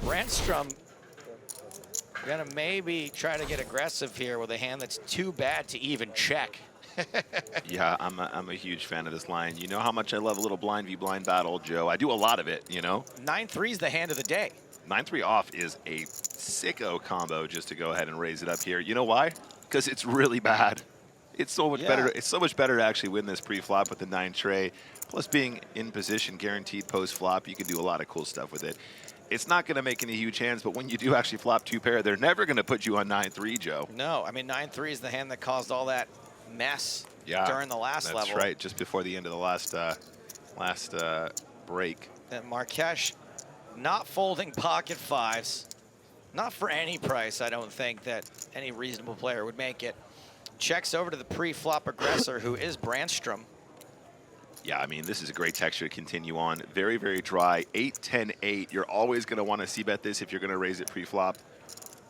Brandstrom gonna maybe try to get aggressive here with a hand that's too bad to even check. Yeah, I'm a huge fan of this line. You know how much I love a little blind v blind battle, Joe. I do a lot of it, you know. 9-3 is the hand of the day. 9-3 off is a sicko combo just to go ahead and raise it up here. You know why? Because it's really bad. It's so much better. It's so much better to actually win this pre-flop with the 9 tray. Plus, being in position, guaranteed post-flop, you can do a lot of cool stuff with it. It's not going to make any huge hands, but when you do actually flop 2 pair, they're never going to put you on 9-3, Joe. No, I mean 9-3 is the hand that caused all that mess during the last level. That's right, just before the end of the last break. And Marques not folding pocket fives, not for any price. I don't think that any reasonable player would make it. Checks over to the pre-flop aggressor, who is Brandstrom. Yeah, I mean, this is a great texture to continue on. Very, very dry. 8-10-8. You're always going to want to c-bet this if you're going to raise it pre-flop.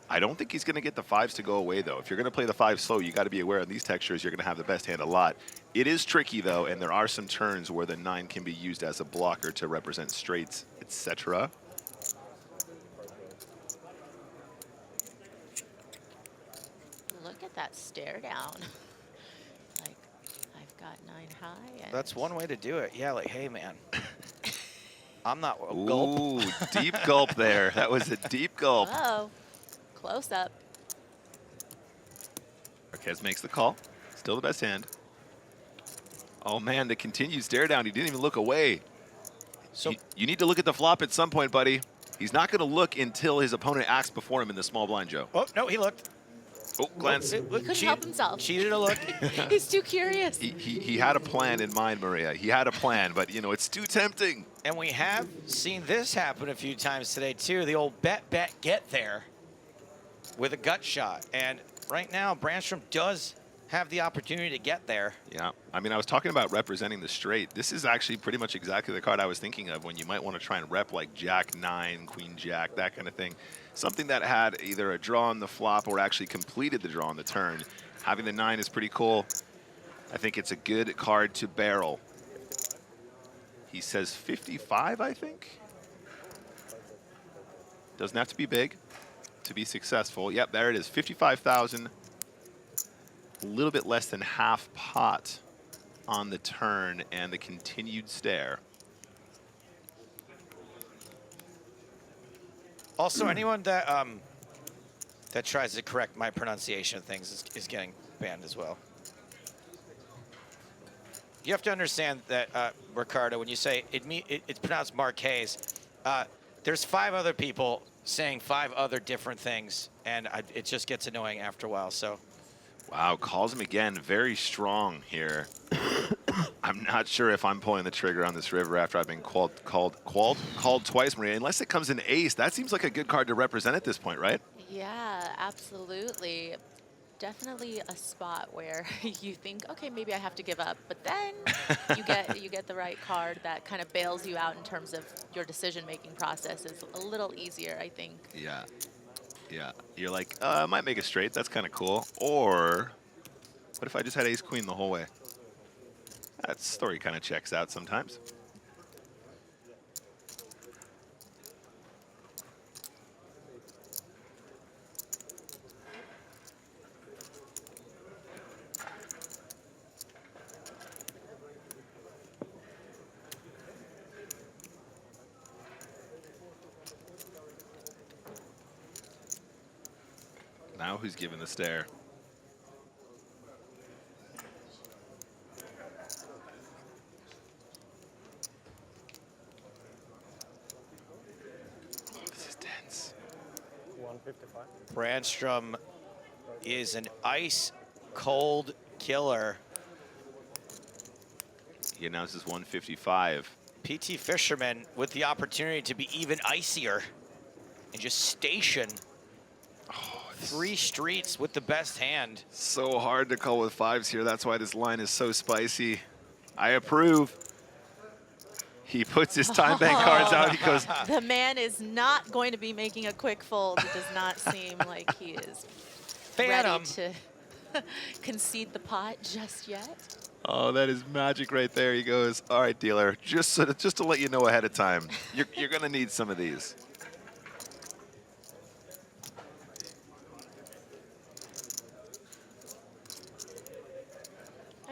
I don't think he's going to get the 5s to go away, though. If you're going to play the 5 slow, you got to be aware of these textures. You're going to have the best hand a lot. It is tricky, though, and there are some turns where the 9 can be used as a blocker to represent straights, etc. Look at that stare down. Like, I've got 9 high. And That's one way to do it. Yeah, like, hey, man. I'm not a gulp. Ooh, deep gulp there. That was a deep gulp. Oh, close up. Marques makes the call. Still the best hand. Oh, man, the continued stare down. He didn't even look away. So you need to look at the flop at some point, buddy. He's not going to look until his opponent acts before him in the small blind, Joe. Oh, no, he looked. Oh, glance. He couldn't help himself. Cheated a look. He's too curious. He had a plan in mind, Maria. He had a plan, but, you know, it's too tempting. And we have seen this happen a few times today, too. The old bet, get there with a gut shot. And right now, Brandstrom does have the opportunity to get there. Yeah, I mean, I was talking about representing the straight. This is actually pretty much exactly the card I was thinking of when you might want to try and rep like Jack 9, Queen Jack, that kind of thing. Something that had either a draw on the flop or actually completed the draw on the turn. Having the 9 is pretty cool. I think it's a good card to barrel. He says 55, I think. Doesn't have to be big to be successful. Yep, there it is, 55,000. A little bit less than half pot on the turn and the continued stare. Also, anyone that that tries to correct my pronunciation of things is getting banned as well. You have to understand that, Ricardo, when you say it's pronounced Marques, there's 5 other people saying 5 other different things, and it just gets annoying after a while. So. Wow, calls him again. Very strong here. I'm not sure if I'm pulling the trigger on this river after I've been called twice, Maria. Unless it comes in ace, that seems like a good card to represent at this point, right? Yeah, absolutely. Definitely a spot where you think, okay, maybe I have to give up, but then you get the right card that kind of bails you out in terms of your decision-making process is a little easier, I think. Yeah. Yeah, you're like, I might make a straight. That's kind of cool. Or what if I just had ace queen the whole way? That story kind of checks out sometimes. Now who's giving the stare? This is tense. 155. Brandstrom is an ice cold killer. He announces 155. PT Fisherman with the opportunity to be even icier and just station 3 streets with the best hand. So hard to call with 5s here. That's why this line is so spicy. I approve. He puts his time bank cards out. He goes. The man is not going to be making a quick fold. It does not seem like he is ready to concede the pot just yet. Oh, that is magic right there. He goes, all right, dealer, just to let you know ahead of time, you're going to need some of these.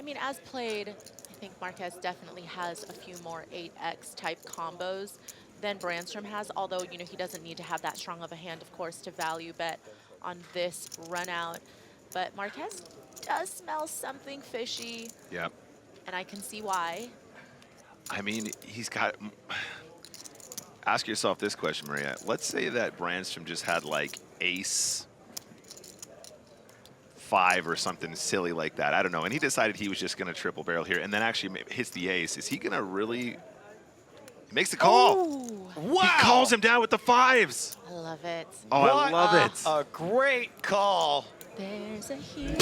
mean, as played, I think Marquez definitely has a few more 8X type combos than Brandstrom has, although, you know, he doesn't need to have that strong of a hand, of course, to value bet on this run out. But Marquez does smell something fishy. Yep. And I can see why. I mean, he's got... Ask yourself this question, Maria. Let's say that Brandstrom just had like ace 5 or something silly like that. I don't know. And he decided he was just going to triple barrel here and then actually hits the ace. Is he going to really... He makes the call. Ooh, Wow. He calls him down with the 5s. I love it. Oh, I love it. A great call. There's a healer.